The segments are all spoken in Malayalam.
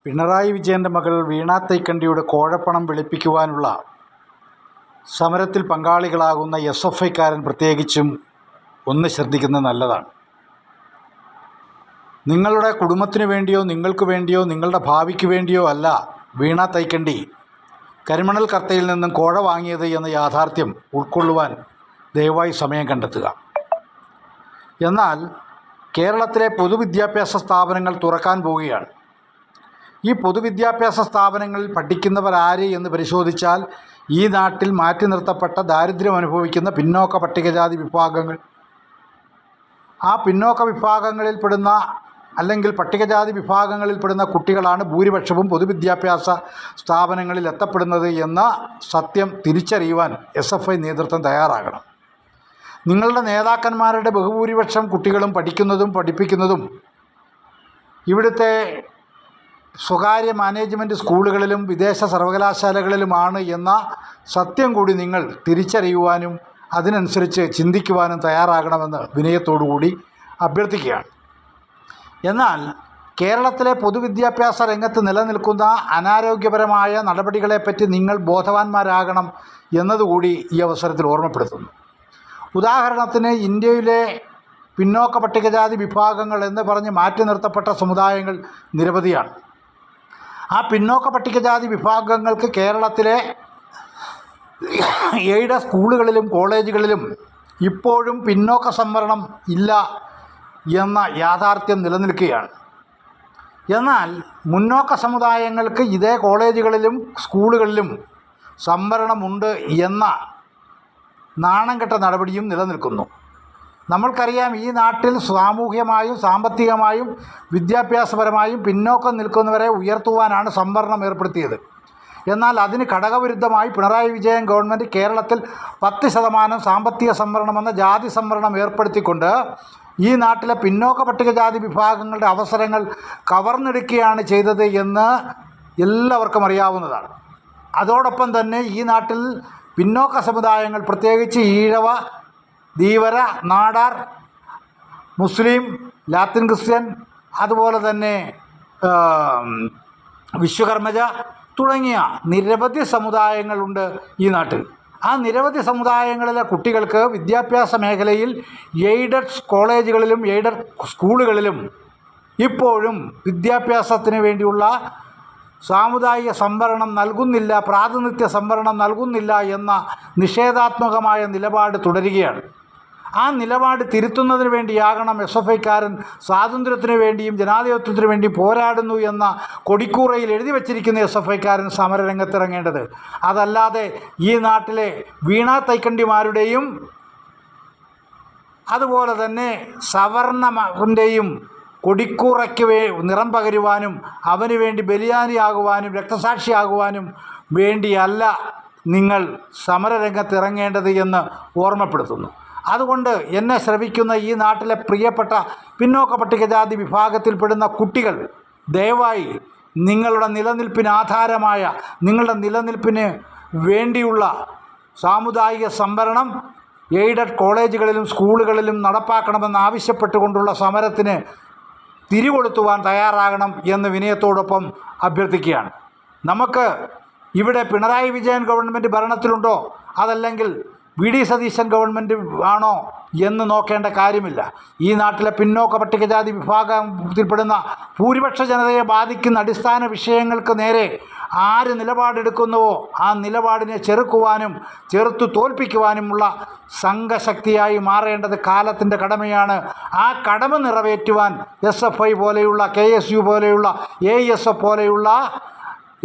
പിണറായി വിജയൻ്റെ മകൾ വീണ തൈക്കണ്ടിയുടെ കോഴപ്പണം വെളുപ്പിക്കുവാനുള്ള സമരത്തിൽ പങ്കാളികളാകുന്ന SFIക്കാരൻ പ്രത്യേകിച്ചും ഒന്ന് ശ്രദ്ധിക്കുന്നത് നല്ലതാണ്. നിങ്ങളുടെ കുടുംബത്തിന് വേണ്ടിയോ നിങ്ങൾക്ക് വേണ്ടിയോ നിങ്ങളുടെ ഭാവിക്ക് വേണ്ടിയോ അല്ല വീണ തൈക്കണ്ടി കരിമണൽ കർത്തയിൽ നിന്നും കോഴ വാങ്ങിയത് എന്ന യാഥാർത്ഥ്യം ഉൾക്കൊള്ളുവാൻ ദയവായി സമയം കണ്ടെത്തുക. എന്നാൽ കേരളത്തിലെ പൊതുവിദ്യാഭ്യാസ സ്ഥാപനങ്ങൾ തുറക്കാൻ പോവുകയാണ്. ഈ പൊതുവിദ്യാഭ്യാസ സ്ഥാപനങ്ങളിൽ പഠിക്കുന്നവരാര് എന്ന് പരിശോധിച്ചാൽ ഈ നാട്ടിൽ മാറ്റി നിർത്തപ്പെട്ട ദാരിദ്ര്യം അനുഭവിക്കുന്ന പിന്നോക്ക പട്ടികജാതി വിഭാഗങ്ങൾ, ആ പിന്നോക്ക വിഭാഗങ്ങളിൽപ്പെടുന്ന അല്ലെങ്കിൽ പട്ടികജാതി വിഭാഗങ്ങളിൽപ്പെടുന്ന കുട്ടികളാണ് ഭൂരിപക്ഷവും പൊതുവിദ്യാഭ്യാസ സ്ഥാപനങ്ങളിൽ എത്തപ്പെടുന്നത് എന്ന സത്യം തിരിച്ചറിയുവാൻ SFI നേതൃത്വം തയ്യാറാകണം. നിങ്ങളുടെ നേതാക്കന്മാരുടെ ബഹുഭൂരിപക്ഷം കുട്ടികളും പഠിക്കുന്നതും പഠിപ്പിക്കുന്നതും ഇവിടുത്തെ സ്വകാര്യ മാനേജ്മെൻറ്റ് സ്കൂളുകളിലും വിദേശ സർവകലാശാലകളിലുമാണ് എന്ന സത്യം കൂടി നിങ്ങൾ തിരിച്ചറിയുവാനും അതിനനുസരിച്ച് ചിന്തിക്കുവാനും തയ്യാറാകണമെന്ന് വിനയത്തോടുകൂടി അഭ്യർത്ഥിക്കുകയാണ്. എന്നാൽ കേരളത്തിലെ പൊതുവിദ്യാഭ്യാസ രംഗത്ത് നിലനിൽക്കുന്ന അനാരോഗ്യപരമായ നടപടികളെപ്പറ്റി നിങ്ങൾ ബോധവാന്മാരാകണം എന്നതുകൂടി ഈ അവസരത്തിൽ ഓർമ്മപ്പെടുത്തുന്നു. ഉദാഹരണത്തിന്, ഇന്ത്യയിലെ പിന്നോക്ക പട്ടികജാതി വിഭാഗങ്ങൾ എന്ന് പറഞ്ഞ് മാറ്റി നിർത്തപ്പെട്ട സമുദായങ്ങൾ നിരവധിയാണ്. ആ പിന്നോക്ക പട്ടികജാതി വിഭാഗങ്ങൾക്ക് കേരളത്തിലെ എയ്ഡഡ് സ്കൂളുകളിലും കോളേജുകളിലും ഇപ്പോഴും പിന്നോക്ക സംവരണം ഇല്ല എന്ന യാഥാർത്ഥ്യം നിലനിൽക്കുകയാണ്. എന്നാൽ മുന്നോക്ക സമുദായങ്ങൾക്ക് ഇതേ കോളേജുകളിലും സ്കൂളുകളിലും സംവരണമുണ്ട് എന്ന നാണം കെട്ട നടപടിയും നിലനിൽക്കുന്നു. നമ്മൾക്കറിയാം, ഈ നാട്ടിൽ സാമൂഹ്യമായും സാമ്പത്തികമായും വിദ്യാഭ്യാസപരമായും പിന്നോക്കം നിൽക്കുന്നവരെ ഉയർത്തുവാനാണ് സംവരണം ഏർപ്പെടുത്തിയത്. എന്നാൽ അതിന് ഘടകവിരുദ്ധമായി പിണറായി വിജയൻ ഗവൺമെൻറ് കേരളത്തിൽ 10% സാമ്പത്തിക സംവരണമെന്ന ജാതി സംവരണം ഏർപ്പെടുത്തിക്കൊണ്ട് ഈ നാട്ടിലെ പിന്നോക്ക പട്ടികജാതി വിഭാഗങ്ങളുടെ അവസരങ്ങൾ കവർന്നെടുക്കുകയാണ് ചെയ്തത് എന്ന് എല്ലാവർക്കും അറിയാവുന്നതാണ്. അതോടൊപ്പം തന്നെ ഈ നാട്ടിൽ പിന്നോക്ക സമുദായങ്ങൾ, പ്രത്യേകിച്ച് ഈഴവ, ധീവര, നാടാർ, മുസ്ലിം, ലാത്തിൻ ക്രിസ്ത്യൻ, അതുപോലെ തന്നെ വിശ്വകർമ്മജ തുടങ്ങിയ നിരവധി സമുദായങ്ങളുണ്ട് ഈ നാട്ടിൽ. ആ നിരവധി സമുദായങ്ങളിലെ കുട്ടികൾക്ക് വിദ്യാഭ്യാസ മേഖലയിൽ എയ്ഡഡ് കോളേജുകളിലും എയ്ഡഡ് സ്കൂളുകളിലും ഇപ്പോഴും വിദ്യാഭ്യാസത്തിന് വേണ്ടിയുള്ള സാമുദായിക സംവരണം നൽകുന്നില്ല, പ്രാതിനിധ്യ സംവരണം നൽകുന്നില്ല എന്ന നിഷേധാത്മകമായ നിലപാട് തുടരുകയാണ്. ആ നിലപാട് തിരുത്തുന്നതിന് വേണ്ടിയാകണം SFIക്കാരൻ സ്വാതന്ത്ര്യത്തിന് വേണ്ടിയും ജനാധിപത്യത്തിന് വേണ്ടിയും പോരാടുന്നു എന്ന കൊടിക്കൂറയിൽ എഴുതി വച്ചിരിക്കുന്ന SFIക്കാരൻ സമരരംഗത്തിറങ്ങേണ്ടത്. അതല്ലാതെ ഈ നാട്ടിലെ വീണ തൈക്കണ്ടിമാരുടെയും അതുപോലെ തന്നെ സവർണത്തിൻ്റെയും കൊടിക്കൂറയ്ക്ക് നിറം പകരുവാനും അവന് വേണ്ടി ബലിയാനിയാകുവാനും രക്തസാക്ഷിയാകുവാനും വേണ്ടിയല്ല നിങ്ങൾ സമരരംഗത്തിറങ്ങേണ്ടത് എന്ന് ഓർമ്മപ്പെടുത്തുന്നു. അതുകൊണ്ട് എന്നെ ശ്രവിക്കുന്ന ഈ നാട്ടിലെ പ്രിയപ്പെട്ട പിന്നോക്ക പട്ടികജാതി വിഭാഗത്തിൽപ്പെടുന്ന കുട്ടികൾ, ദയവായി നിങ്ങളുടെ നിലനിൽപ്പിന് ആധാരമായ, നിങ്ങളുടെ നിലനിൽപ്പിന് വേണ്ടിയുള്ള സാമുദായിക സംവരണം എയ്ഡഡ് കോളേജുകളിലും സ്കൂളുകളിലും നടപ്പാക്കണമെന്ന് ആവശ്യപ്പെട്ടുകൊണ്ടുള്ള സമരത്തിന് തിരികൊളുത്തുവാൻ തയ്യാറാകണം എന്ന് വിനയത്തോടൊപ്പം അഭ്യർത്ഥിക്കുകയാണ്. നമുക്ക് ഇവിടെ പിണറായി വിജയൻ ഗവൺമെൻറ് ഭരണത്തിലുണ്ടോ അതല്ലെങ്കിൽ VD സതീശൻ ഗവൺമെൻറ് ആണോ എന്ന് നോക്കേണ്ട കാര്യമില്ല. ഈ നാട്ടിലെ പിന്നോക്ക പട്ടികജാതി വിഭാഗത്തിൽപ്പെടുന്ന ഭൂരിപക്ഷ ജനതയെ ബാധിക്കുന്ന അടിസ്ഥാന വിഷയങ്ങൾക്ക് നേരെ ആര് നിലപാടെടുക്കുന്നുവോ ആ നിലപാടിനെ ചെറുക്കുവാനും ചെറുത്തു തോൽപ്പിക്കുവാനുമുള്ള സംഘശക്തിയായി മാറേണ്ടത് കാലത്തിൻ്റെ കടമയാണ്. ആ കടമ നിറവേറ്റുവാൻ SFI പോലെയുള്ള, KSU പോലെയുള്ള, ASF പോലെയുള്ള,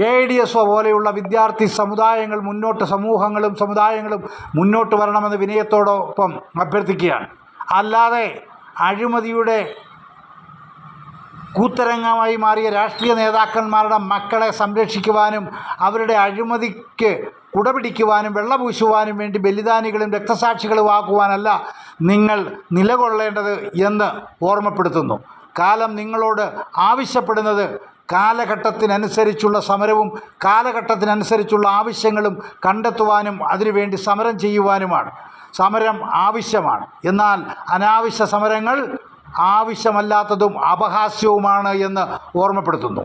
AIDSO പോലെയുള്ള വിദ്യാർത്ഥി സമുദായങ്ങൾ സമൂഹങ്ങളും സമുദായങ്ങളും മുന്നോട്ട് വരണമെന്ന് വിനയത്തോടൊപ്പം അഭ്യർത്ഥിക്കുകയാണ്. അല്ലാതെ അഴിമതിയുടെ കൂത്തരങ്ങമായി മാറിയ രാഷ്ട്രീയ നേതാക്കന്മാരുടെ മക്കളെ സംരക്ഷിക്കുവാനും അവരുടെ അഴിമതിക്ക് കുടപിടിക്കുവാനും വെള്ളപൂശുവാനും വേണ്ടി ബലിദാനികളും രക്തസാക്ഷികളുമാക്കുവാനല്ല നിങ്ങൾ നിലകൊള്ളേണ്ടത് എന്ന് ഓർമ്മപ്പെടുത്തുന്നു. കാലം നിങ്ങളോട് ആവശ്യപ്പെടുന്നത് കാലഘട്ടത്തിനനുസരിച്ചുള്ള സമരവും കാലഘട്ടത്തിനനുസരിച്ചുള്ള ആവശ്യങ്ങളും കണ്ടെത്തുവാനും അതിനുവേണ്ടി സമരം ചെയ്യുവാനുമാണ്. സമരം ആവശ്യമാണ്. എന്നാൽ അനാവശ്യ സമരങ്ങൾ ആവശ്യമല്ലാത്തതും അപഹാസ്യവുമാണ് എന്ന് ഓർമ്മപ്പെടുത്തുന്നു.